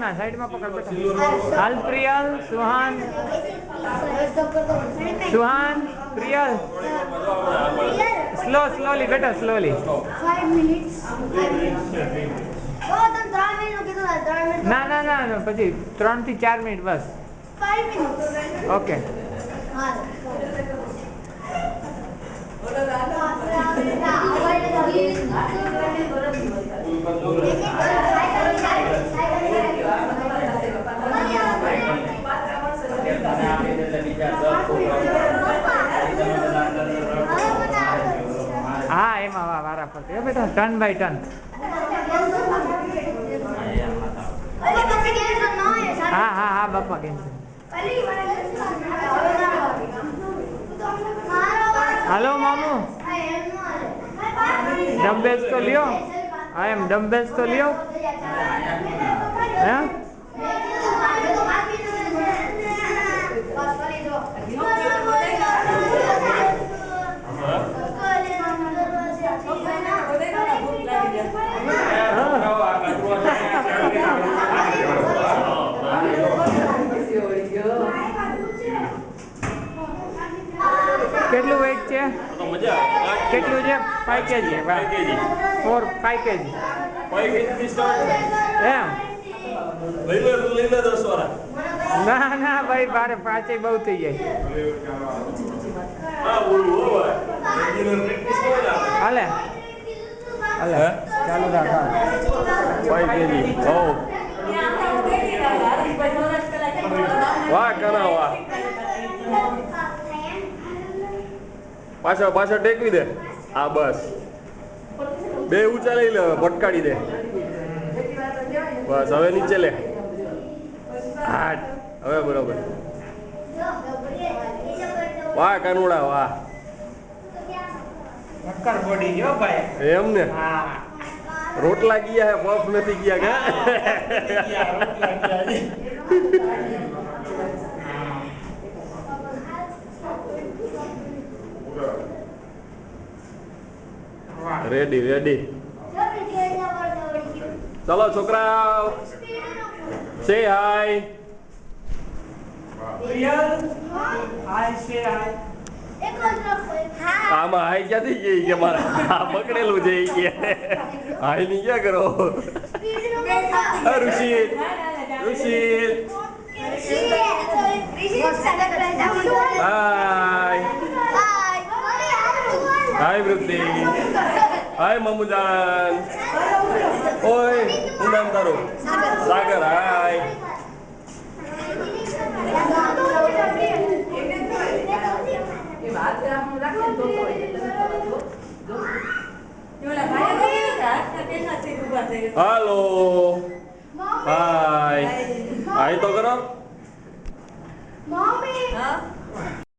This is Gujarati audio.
ના સાઈડમાં પકડ બેટા. હાલ પ્રિયલ, સુહાન, સુહાન, પ્રિયલ. સ્લોલી બેટા સ્લોલી. 5 minutes. ના પછી 3 થી 4 મિનિટ બસ. 5 minutes. ઓકે. હા એમાં વારા ફરતી બેટા ટર્ન બાય ટર્ન. હા બાપા કેમ છે. હાલો મામુ ડમ્બેલ્સ તો લ્યો. હા એમ ડમ્બેલ્સ તો લ્યો. હે કેટલું વેઇટ છે? કેટલું છે? 5 kg. 5 kg. એમ ના ભાઈ બારે 5 બહુ થઈ જાય. હાલે ચાલુ રાખ. 5 kg. વાહ કરા વાહ. પાછળ ટેકવી દે. હા બસ 2 ઊંચા લઈ લે. પટકાડી દે બસ. હવે નીચે લે. હા હવે બરોબર. વાહ કાનુડા વાહ. બોડી જો ભાઈ. એમ ને હા રોટલા ગયા હે પફ નથી ગયા કે રેડી. ચલો છોકરા સે હાય. આમાં હાઈ ક્યાંથી ગઈ કે મારા પકડેલું છે કે હાઈ ની ક્યાં કરો. ઋષિત હાય વૃદ્ધિ. હાય મામુજાન. ઓય શું નામ તારું? સાગર. હાય હાલો. હાય હાય તો કરો.